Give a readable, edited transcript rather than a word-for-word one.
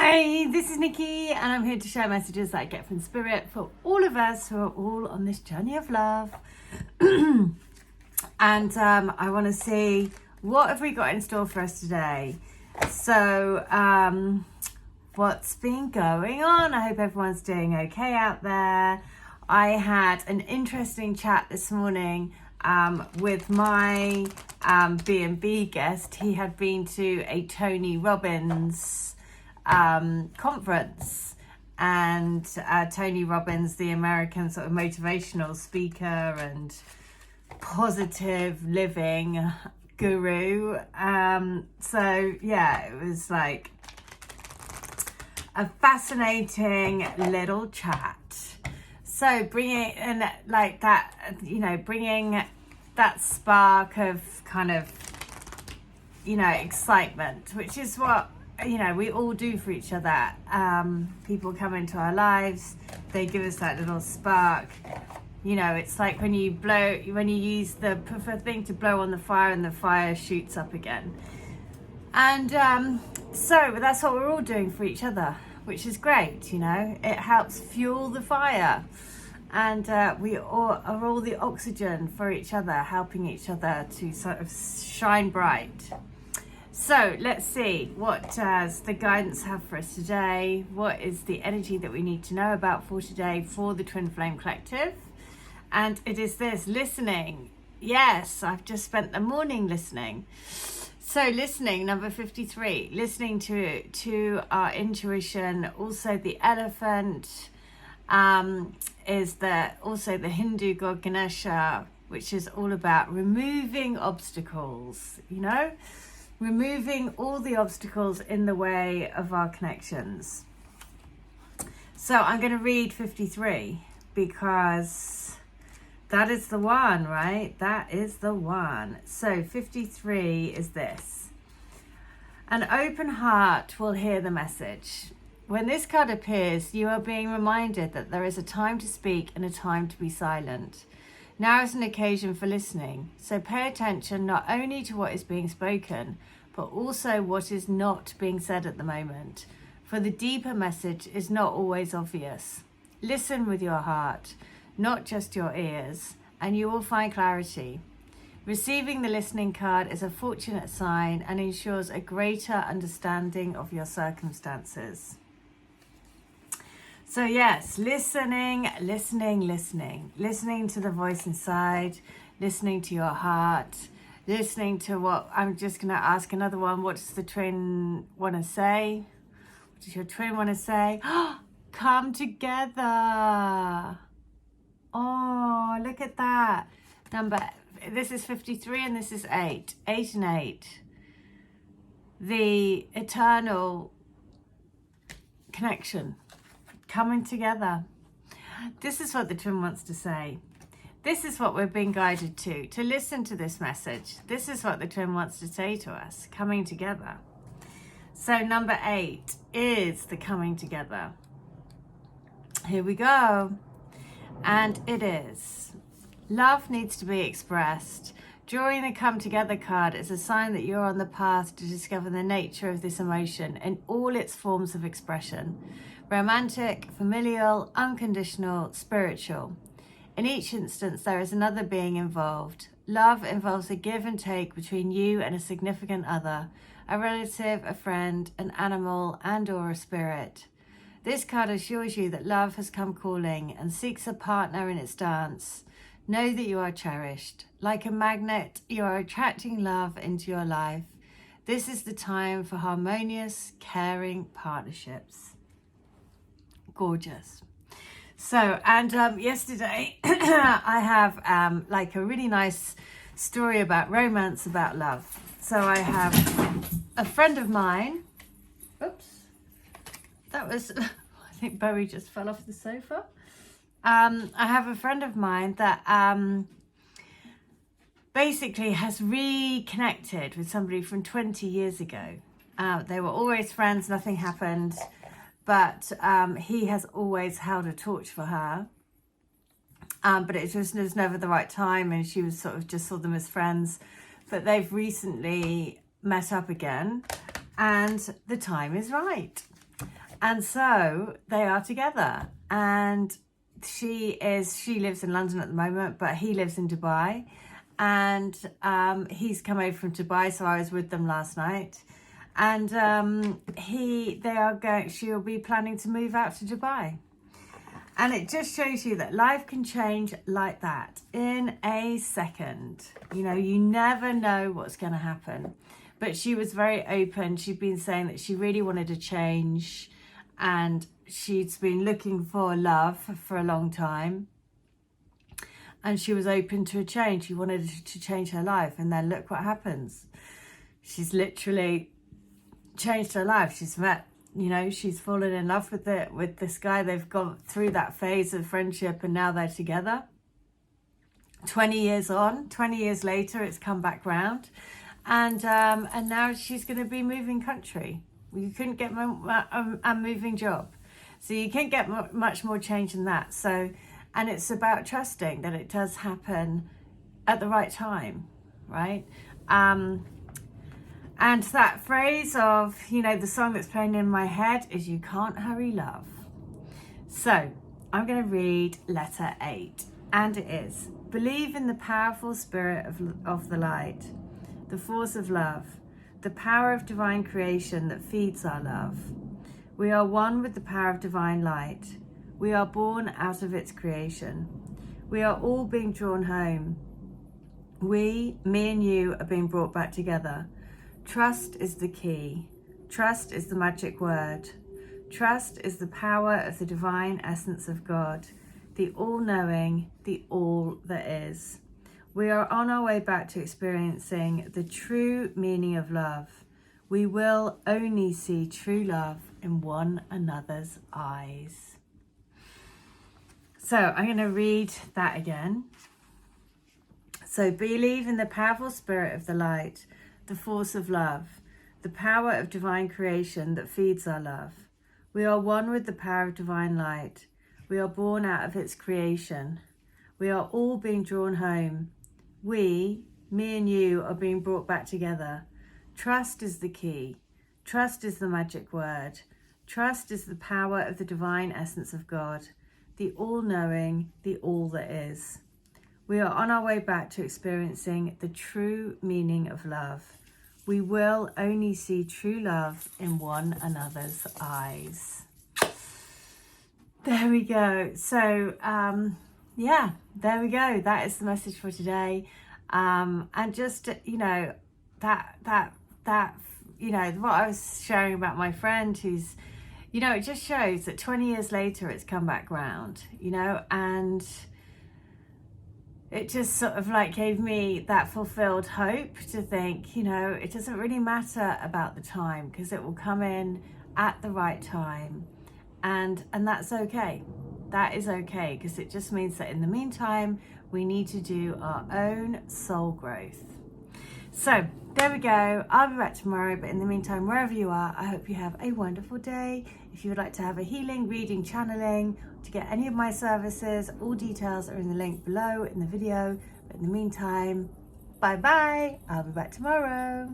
Hi, this is Nikki, and I'm here to share messages that I get from Spirit for all of us who are all on this journey of love. And I want to see, what have we got in store for us today? So, what's been going on? I hope everyone's doing okay out there. I had an interesting chat this morning with my B&B guest. He had been to a Tony Robbins conference, and Tony Robbins, the American sort of motivational speaker and positive living guru. So yeah, it was like a fascinating little chat. So bringing in like that, bringing that spark of kind of, excitement, which is what, we all do for each other. People come into our lives, they give us that little spark. It's like when you use the thing to blow on the fire and the fire shoots up again. And so that's what we're all doing for each other, which is great. It helps fuel the fire. And we all are all the oxygen for each other, helping each other to sort of shine bright. So let's see, what does the guidance have for us today? What is the energy that we need to know about for today for the Twin Flame Collective? And it is this, listening. Yes, I've just spent the morning listening. So listening, number 53, listening to our intuition. Also the elephant is also the Hindu god Ganesha, which is all about removing obstacles, removing all the obstacles in the way of our connections. So I'm going to read 53 because that is the one, right? That is the one. So 53 is this. An open heart will hear the message. When this card appears, you are being reminded that there is a time to speak and a time to be silent. Now is an occasion for listening, so pay attention not only to what is being spoken, but also what is not being said at the moment, for the deeper message is not always obvious. Listen with your heart, not just your ears, and you will find clarity. Receiving the listening card is a fortunate sign and ensures a greater understanding of your circumstances. So yes, listening to the voice inside, listening to your heart, listening to what, I'm just going to ask another one. What does the twin want to say? What does your twin want to say? Come together. Oh, look at that. This is 53 and this is 8. 8 and 8. The eternal connection. Coming together. This is what the twin wants to say. This is what we're being guided to listen to this message. This is what the twin wants to say to us, coming together. So number 8 is the coming together. Here we go. And it is. Love needs to be expressed. Drawing the come together card is a sign that you're on the path to discover the nature of this emotion in all its forms of expression. Romantic, familial, unconditional, spiritual. In each instance, there is another being involved. Love involves a give and take between you and a significant other, a relative, a friend, an animal, and/or a spirit. This card assures you that love has come calling and seeks a partner in its dance. Know that you are cherished. Like a magnet, you are attracting love into your life. This is the time for harmonious, caring partnerships. Gorgeous. So, and yesterday I have like a really nice story about romance, about love. So I have a friend of mine. Oops. That was, I think Bowie just fell off the sofa. I have a friend of mine that basically has reconnected with somebody from 20 years ago. They were always friends, nothing happened. But he has always held a torch for her. But it just was never the right time, and she was sort of just saw them as friends. But they've recently met up again, and the time is right. And so they are together, and she lives in London at the moment, but he lives in Dubai, and he's come over from Dubai, so I was with them last night, and she'll be planning to move out to Dubai. And it just shows you that life can change like that in a second. You know, you never know what's going to happen. But she was very open. She'd been saying that she really wanted to change, and she's been looking for love for a long time. And she was open to a change. She wanted to change her life. And then look what happens. She's literally changed her life. She's met, you know, she's fallen in love with this guy. They've gone through that phase of friendship, and now they're together. 20 years on, 20 years later, it's come back round, and now she's going to be moving country. You couldn't get a moving job, so you can't get much more change than that. So, and it's about trusting that it does happen at the right time, right? And that phrase of, you know, the song that's playing in my head is "You Can't Hurry Love." So I'm going to read letter 8, and it is: believe in the powerful spirit of the light, the force of love, the power of divine creation that feeds our love. We are one with the power of divine light. We are born out of its creation. We are all being drawn home. We, me and you, are being brought back together. Trust is the key. Trust is the magic word. Trust is the power of the divine essence of God, the all-knowing, the all that is. We are on our way back to experiencing the true meaning of love. We will only see true love in one another's eyes. So I'm going to read that again. So believe in the powerful spirit of the light, the force of love, the power of divine creation that feeds our love. We are one with the power of divine light. We are born out of its creation. We are all being drawn home. We, me and you, are being brought back together. Trust is the key. Trust is the magic word. Trust is the power of the divine essence of God, the all-knowing, the all that is. We are on our way back to experiencing the true meaning of love. We will only see true love in one another's eyes. There we go. So, yeah, there we go. That is the message for today. And just, you know, you know, what I was sharing about my friend who's, you know, it just shows that 20 years later, it's come back round, you know, and it just sort of like gave me that fulfilled hope to think, you know, it doesn't really matter about the time, because it will come in at the right time, and that's okay. That is okay, because it just means that in the meantime, we need to do our own soul growth. So there we go. I'll be back tomorrow, but in the meantime, wherever you are, I hope you have a wonderful day. If you would like to have a healing, reading, channeling, to get any of my services, all details are in the link below in the video. But in the meantime, bye bye. I'll be back tomorrow.